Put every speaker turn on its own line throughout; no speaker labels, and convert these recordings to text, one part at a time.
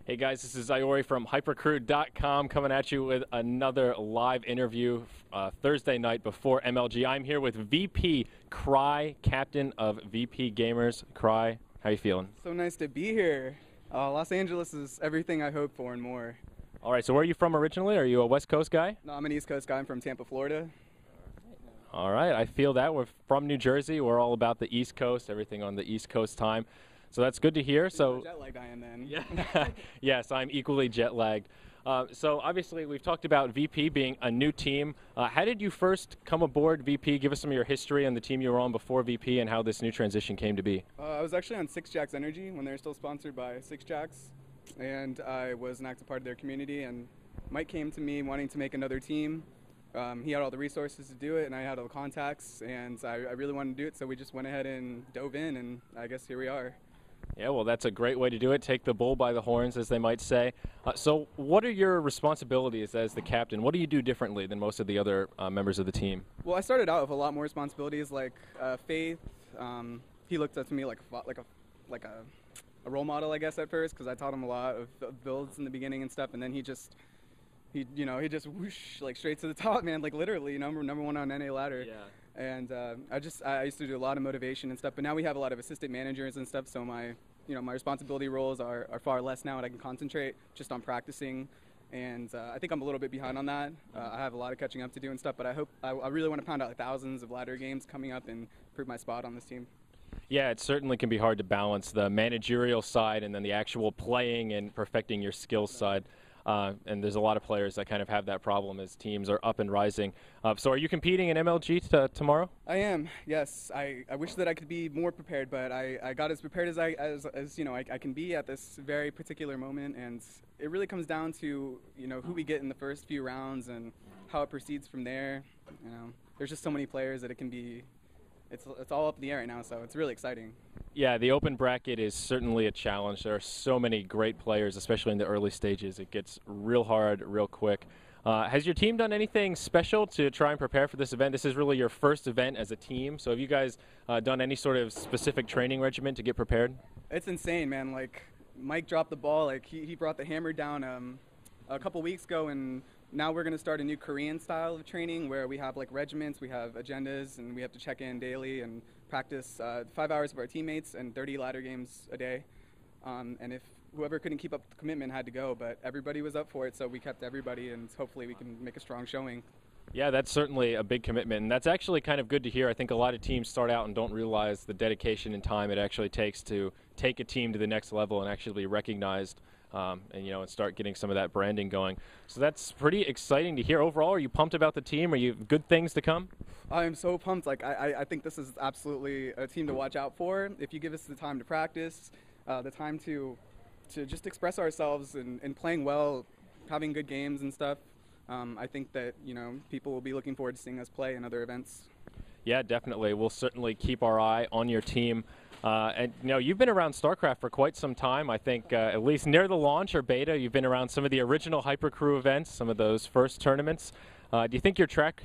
Hey guys, this is Zyori from hypercrew.com coming at you with another live interview Thursday night before MLG. I'm here with VPCry, captain of VPGamers. Cry, how you feeling?
So nice to be here. Los Angeles is everything I hoped for and more.
All right, so where are you from originally? Are you a West Coast guy?
No, I'm an East Coast guy. I'm from Tampa, Florida.
All right, I feel that. We're from New Jersey. We're all about the East Coast, everything on the East Coast time. So that's good to hear. So
jet lagged I am then.
Yeah. Yes, I'm equally jet lagged. So obviously we've talked about VP being a new team. How did you first come aboard VP? Give us some of your history on the team you were on before VP and how this new transition came to be.
I was actually on Six Jacks Energy when they were still sponsored by Six Jacks, and I was an active part of their community. And Mike came to me wanting to make another team. He had all the resources to do it, and I had all the contacts, and I really wanted to do it. So we just went ahead and dove in, and I guess here we are.
Yeah, well, that's a great way to do it. Take the bull by the horns, as they might say. So what are your responsibilities as the captain? What do you do differently than most of the other members of the team?
Well, I started out with a lot more responsibilities, like Faith. He looked up to me like a role model, I guess, at first, because I taught him a lot of builds in the beginning and stuff, and then he just whoosh, like straight to the top, man, like literally number one on NA ladder.
Yeah.
And I used to do a lot of motivation and stuff, but now we have a lot of assistant managers and stuff, so my responsibility roles are far less now, and I can concentrate just on practicing. And I think I'm a little bit behind on that. I have a lot of catching up to do and stuff, but I really want to pound out thousands of ladder games coming up and prove my spot on this team.
Yeah, it certainly can be hard to balance the managerial side and then the actual playing and perfecting your skills side. And there's a lot of players that kind of have that problem as teams are up and rising. So are you competing in MLG tomorrow?
I am, yes. I wish that I could be more prepared, but I got as prepared as I can be at this very particular moment, and it really comes down to who we get in the first few rounds and how it proceeds from there. There's just so many players that it can be. It's all up in the air right now, so it's really exciting.
Yeah, the open bracket is certainly a challenge. There are so many great players, especially in the early stages. It gets real hard, real quick. Has your team done anything special to try and prepare for this event? This is really your first event as a team, so have you guys done any sort of specific training regimen to get prepared?
It's insane, man. Like, Mike dropped the ball. Like, he brought the hammer down a couple weeks ago, and now we're going to start a new Korean style of training where we have like regiments, we have agendas, and we have to check in daily and practice 5 hours of our teammates and 30 ladder games a day. And if whoever couldn't keep up the commitment had to go, but everybody was up for it, so we kept everybody, and hopefully we can make a strong showing.
Yeah, that's certainly a big commitment, and that's actually kind of good to hear. I think a lot of teams start out and don't realize the dedication and time it actually takes to take a team to the next level and actually be recognized. And start getting some of that branding going. So that's pretty exciting to hear. Overall, are you pumped about the team? Are you good things to come?
I am so pumped. Like I think this is absolutely a team to watch out for. If you give us the time to practice, the time to just express ourselves and playing well, having good games and stuff, I think that people will be looking forward to seeing us play in other events.
Yeah, definitely. We'll certainly keep our eye on your team. And you've been around StarCraft for quite some time. I think at least near the launch or beta, you've been around some of the original Hypercrew events, some of those first tournaments. Do you think your track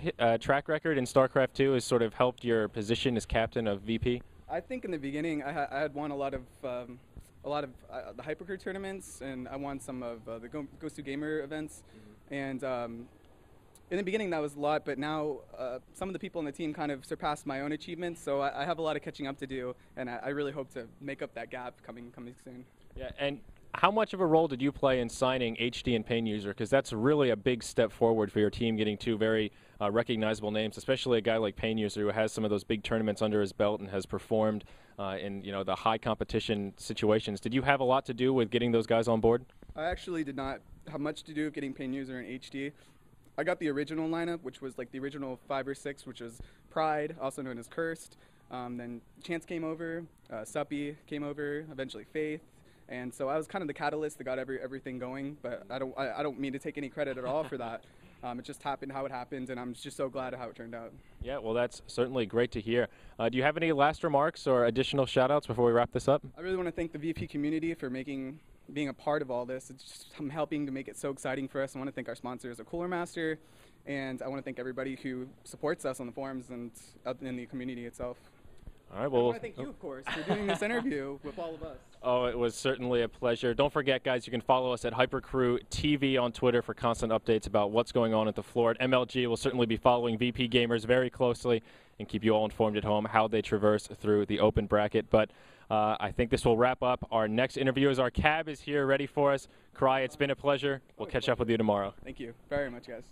record in StarCraft 2 has sort of helped your position as captain of VP?
I think in the beginning I had won a lot of the Hypercrew tournaments, and I won some of the Ghost 2 Gamer events, and in the beginning that was a lot, but now some of the people on the team kind of surpassed my own achievements, so I have a lot of catching up to do, and I really hope to make up that gap coming soon.
Yeah, and how much of a role did you play in signing HD and Pain User? Because that's really a big step forward for your team, getting two very recognizable names, especially a guy like Pain User who has some of those big tournaments under his belt and has performed in the high competition situations. Did you have a lot to do with getting those guys on board?
I actually did not have much to do with getting Pain User and HD. I got the original lineup, which was like the original 5 or 6, which was Pride, also known as Cursed. Then Chance came over, Suppy came over, eventually Faith, and so I was kind of the catalyst that got everything going. But I don't mean to take any credit at all for that. It just happened how it happened, and I'm just so glad of how it turned out. Yeah,
well, that's certainly great to hear. Do you have any last remarks or additional shout-outs before we wrap this up?
I really want to thank the VP community for being a part of all this. It's just helping to make it so exciting for us. I want to thank our sponsors, Cooler Master, and I want to thank everybody who supports us on the forums and in the community itself.
All right, well,
I want to thank you, of course, for doing this interview with all of us.
Oh, it was certainly a pleasure. Don't forget, guys, you can follow us at HyperCrew TV on Twitter for constant updates about what's going on at the floor. At MLG, we'll certainly be following VP Gamers very closely and keep you all informed at home how they traverse through the open bracket. But I think this will wrap up. Our next interview is our cab is here ready for us. Cry, it's been a pleasure. We'll catch up with you tomorrow.
Thank you very much, guys.